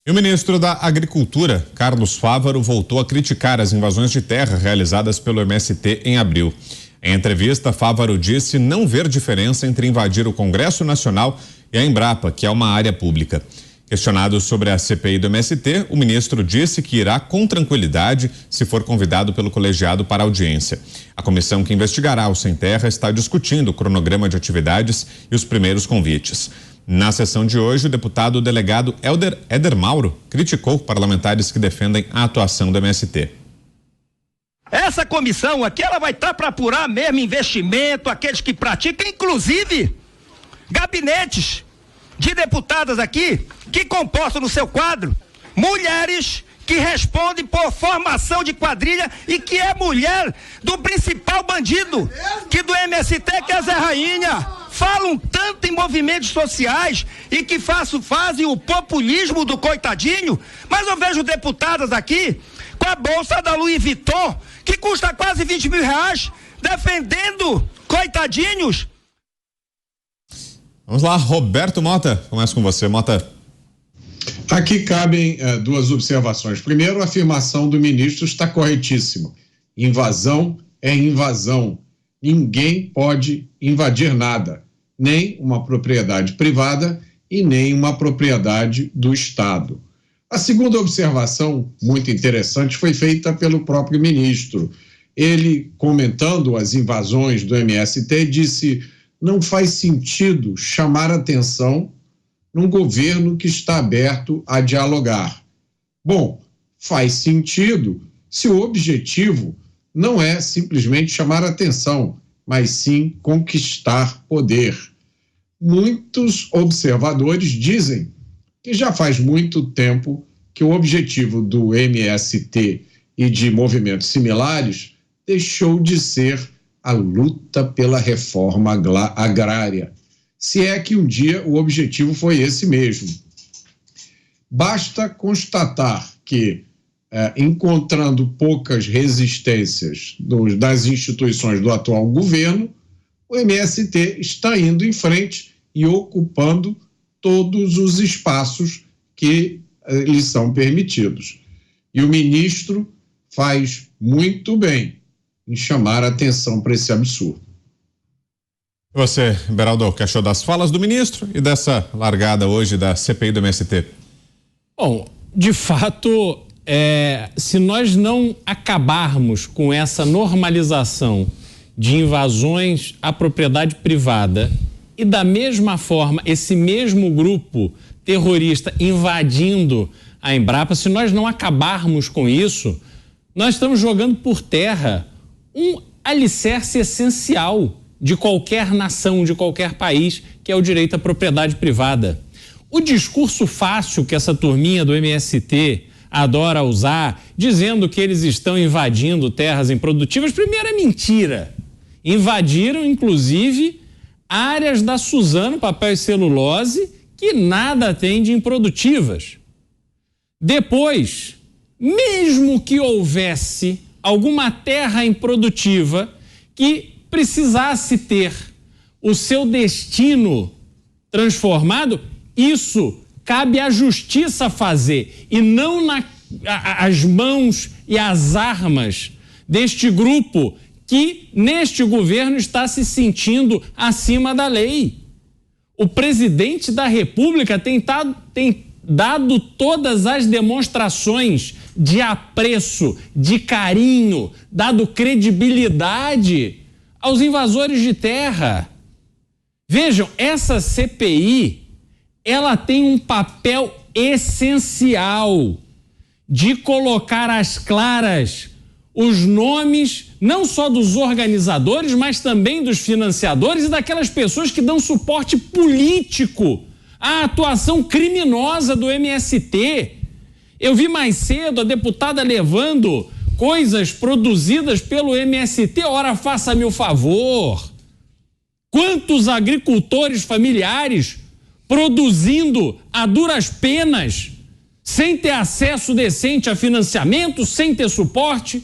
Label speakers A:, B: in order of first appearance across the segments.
A: E o ministro da Agricultura, Carlos Fávaro, voltou a criticar as invasões de terra realizadas pelo MST em abril. Em entrevista, Fávaro disse não ver diferença entre invadir o Congresso Nacional e a Embrapa, que é uma área pública. Questionado sobre a CPI do MST, o ministro disse que irá com tranquilidade se for convidado pelo colegiado para audiência. A comissão que investigará o Sem Terra está discutindo o cronograma de atividades e os primeiros convites. Na sessão de hoje, o deputado delegado Éder Mauro criticou parlamentares que defendem a atuação do MST.
B: Essa comissão aqui, ela vai estar para apurar mesmo investimento, aqueles que praticam, inclusive gabinetes de deputadas aqui que compostam no seu quadro mulheres que respondem por formação de quadrilha e que é mulher do principal bandido que do MST, que é Zé Rainha. Falam tanto em movimentos sociais e que fazem o populismo do coitadinho, mas eu vejo deputadas aqui com a bolsa da Louis Vuitton, que custa quase 20 mil reais, defendendo coitadinhos.
A: Vamos lá, Roberto Mota, começa com você, Mota.
C: Aqui cabem duas observações. Primeiro, a afirmação do ministro está corretíssima. Invasão é invasão. Ninguém pode invadir nada, nem uma propriedade privada e nem uma propriedade do Estado. A segunda observação, muito interessante, foi feita pelo próprio ministro. Ele, comentando as invasões do MST, disse: não faz sentido chamar atenção num governo que está aberto a dialogar. Bom, faz sentido se o objetivo não é simplesmente chamar atenção, mas sim conquistar poder. Muitos observadores dizem que já faz muito tempo que o objetivo do MST e de movimentos similares deixou de ser a luta pela reforma agrária, se é que um dia o objetivo foi esse mesmo. Basta constatar que, encontrando poucas resistências das instituições do atual governo, o MST está indo em frente e ocupando todos os espaços que lhes são permitidos. E o ministro faz muito bem em chamar a atenção para esse absurdo.
A: Você, Beraldo, o que achou das falas do ministro e dessa largada hoje da CPI do MST?
D: Bom, de fato, se nós não acabarmos com essa normalização de invasões à propriedade privada e da mesma forma esse mesmo grupo terrorista invadindo a Embrapa, se nós não acabarmos com isso, nós estamos jogando por terra um alicerce essencial de qualquer nação, de qualquer país, que é o direito à propriedade privada. O discurso fácil que essa turminha do MST adora usar, dizendo que eles estão invadindo terras improdutivas, primeiro é mentira. Invadiram, inclusive, áreas da Suzano Papel e Celulose que nada tem de improdutivas. Depois, mesmo que houvesse alguma terra improdutiva que precisasse ter o seu destino transformado, isso cabe à justiça fazer e não as mãos e as armas deste grupo que neste governo está se sentindo acima da lei. O presidente da República tem dado todas as demonstrações de apreço, de carinho, dado credibilidade aos invasores de terra. Vejam, essa CPI, ela tem um papel essencial de colocar às claras os nomes não só dos organizadores, mas também dos financiadores e daquelas pessoas que dão suporte político à atuação criminosa do MST. Eu vi mais cedo a deputada levando coisas produzidas pelo MST. Ora, faça-me o favor. Quantos agricultores familiares produzindo a duras penas, sem ter acesso decente a financiamento, sem ter suporte,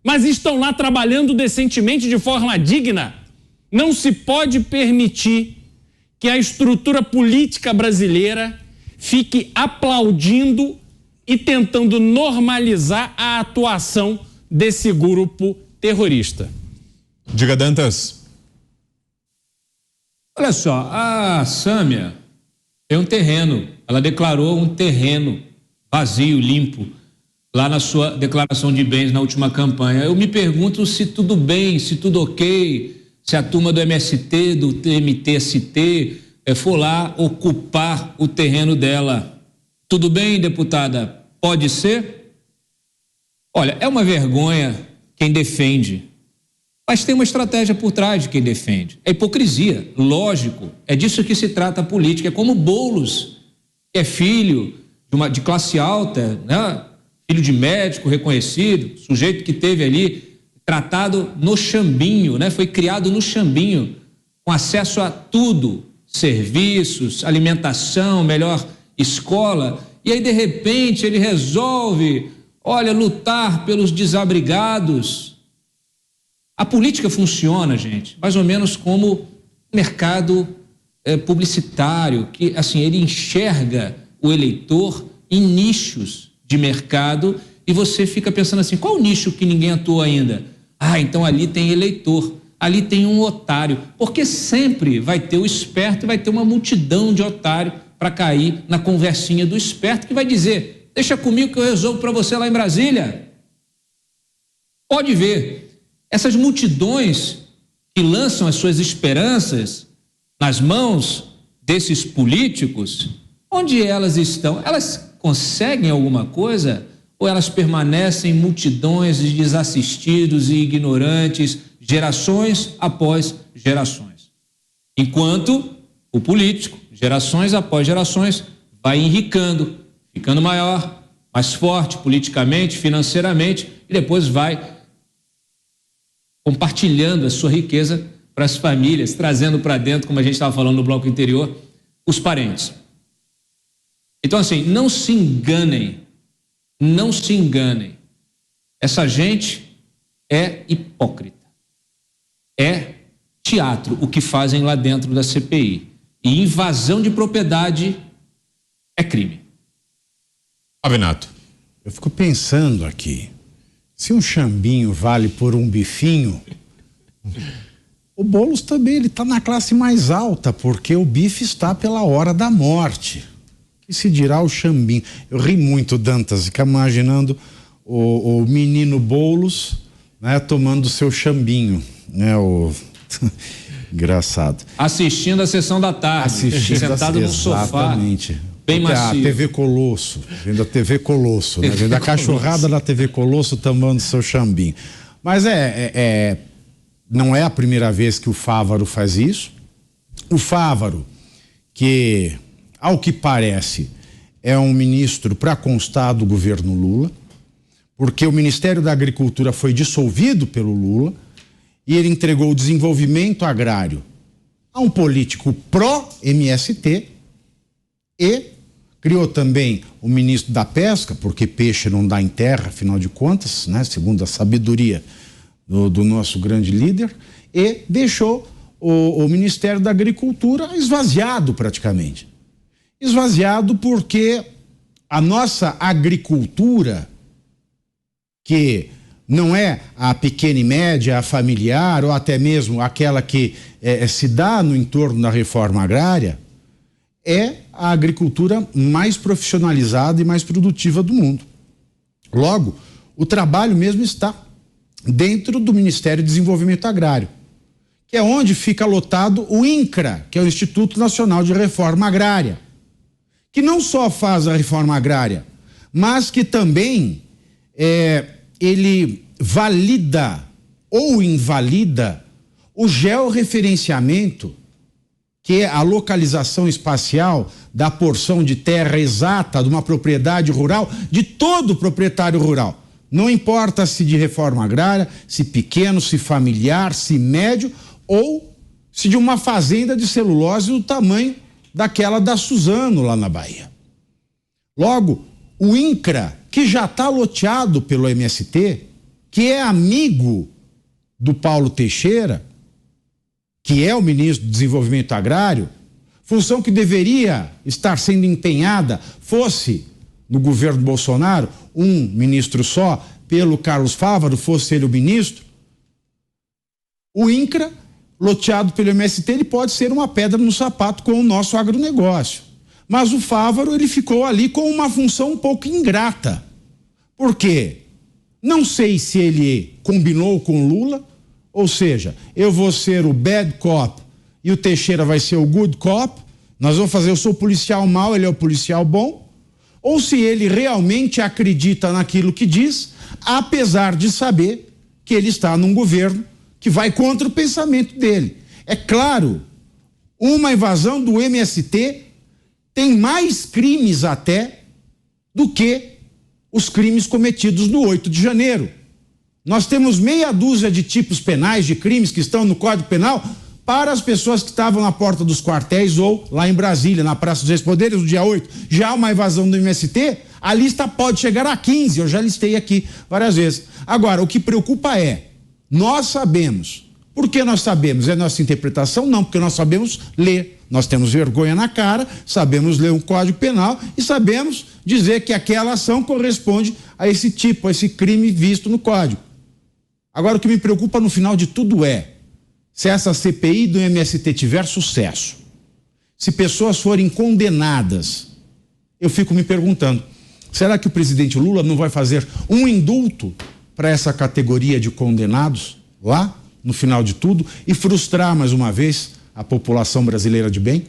D: mas estão lá trabalhando decentemente de forma digna. Não se pode permitir que a estrutura política brasileira fique aplaudindo e tentando normalizar a atuação desse grupo terrorista.
A: Diga, Dantas.
E: Olha só, a Sâmia tem um terreno, ela declarou um terreno vazio, limpo, lá na sua declaração de bens na última campanha. Eu me pergunto se tudo bem, se tudo ok, se a turma do MST, do MTST, for lá ocupar o terreno dela. Tudo bem, deputada? Pode ser? Olha, é uma vergonha quem defende, mas tem uma estratégia por trás de quem defende. É hipocrisia, lógico, é disso que se trata a política. É como Boulos, que é filho de classe alta, né? Filho de médico reconhecido, sujeito que teve ali tratado no Chambinho, né? Foi criado no Chambinho, com acesso a tudo, serviços, alimentação, melhor escola, e aí de repente ele resolve, olha, lutar pelos desabrigados. A política funciona, gente, mais ou menos como mercado publicitário, que assim, ele enxerga o eleitor em nichos de mercado e você fica pensando assim, qual o nicho que ninguém atua ainda? Ah, então ali tem eleitor, ali tem um otário, porque sempre vai ter o esperto e vai ter uma multidão de otário para cair na conversinha do esperto que vai dizer, deixa comigo que eu resolvo para você lá em Brasília. Pode ver, essas multidões que lançam as suas esperanças nas mãos desses políticos, onde elas estão? Elas conseguem alguma coisa ou elas permanecem multidões de desassistidos e ignorantes, gerações após gerações? Enquanto o político, gerações após gerações, vai enricando, ficando maior, mais forte politicamente, financeiramente, e depois vai compartilhando a sua riqueza para as famílias, trazendo para dentro, como a gente estava falando no bloco anterior, os parentes. Então, assim, não se enganem, não se enganem. Essa gente é hipócrita. É teatro o que fazem lá dentro da CPI. E invasão de propriedade é crime.
A: Avinato.
F: Eu fico pensando aqui, se um chambinho vale por um bifinho, o Boulos também, ele está na classe mais alta, porque o bife está pela hora da morte. Que se dirá o chambinho. Eu ri muito, Dantas, fica imaginando o menino Boulos, né, tomando o seu chambinho, né, engraçado.
E: Assistindo a sessão da tarde, sentado no sofá.
F: Exatamente.
E: Bem macio.
F: A TV Colosso, vendo a TV Colosso, né? Vendo a cachorrada da TV Colosso tomando seu chambinho. Mas não é a primeira vez que o Fávaro faz isso. O Fávaro, que, ao que parece, é um ministro para constar do governo Lula, porque o Ministério da Agricultura foi dissolvido pelo Lula e ele entregou o desenvolvimento agrário a um político pró-MST e criou também o ministro da Pesca, porque peixe não dá em terra, afinal de contas, né, segundo a sabedoria do nosso grande líder, e deixou o Ministério da Agricultura esvaziado praticamente. Esvaziado porque a nossa agricultura, que não é a pequena e média, a familiar, ou até mesmo aquela que se dá no entorno da reforma agrária, é a agricultura mais profissionalizada e mais produtiva do mundo. Logo, o trabalho mesmo está dentro do Ministério do Desenvolvimento Agrário, que é onde fica lotado o INCRA, que é o Instituto Nacional de Reforma Agrária, que não só faz a reforma agrária, mas que também ele valida ou invalida o georreferenciamento, que é a localização espacial da porção de terra exata de uma propriedade rural, de todo proprietário rural. Não importa se de reforma agrária, se pequeno, se familiar, se médio, ou se de uma fazenda de celulose do tamanho daquela da Suzano lá na Bahia. Logo, o INCRA, que já está loteado pelo MST, que é amigo do Paulo Teixeira, que é o ministro do Desenvolvimento Agrário, função que deveria estar sendo empenhada, fosse no governo Bolsonaro, um ministro só, pelo Carlos Fávaro, fosse ele o ministro, o INCRA, loteado pelo MST, ele pode ser uma pedra no sapato com o nosso agronegócio. Mas o Fávaro, ele ficou ali com uma função um pouco ingrata. Por quê? Não sei se ele combinou com Lula, ou seja, eu vou ser o bad cop e o Teixeira vai ser o good cop, nós vamos fazer, eu sou o policial mau, ele é o policial bom, ou se ele realmente acredita naquilo que diz, apesar de saber que ele está num governo que vai contra o pensamento dele. É claro, uma invasão do MST tem mais crimes até do que os crimes cometidos no 8 de janeiro. Nós temos meia dúzia de tipos penais de crimes que estão no Código Penal para as pessoas que estavam na porta dos quartéis ou lá em Brasília, na Praça dos Três Poderes, no dia 8. Já uma invasão do MST, a lista pode chegar a 15, eu já listei aqui várias vezes. Agora, o que preocupa é, nós sabemos. Por que nós sabemos? É nossa interpretação? Não, porque nós sabemos ler. Nós temos vergonha na cara, sabemos ler um Código Penal e sabemos dizer que aquela ação corresponde a esse tipo, a esse crime visto no Código. Agora, o que me preocupa no final de tudo é, se essa CPI do MST tiver sucesso, se pessoas forem condenadas, eu fico me perguntando, será que o presidente Lula não vai fazer um indulto para essa categoria de condenados lá, no final de tudo, e frustrar mais uma vez a população brasileira de bem?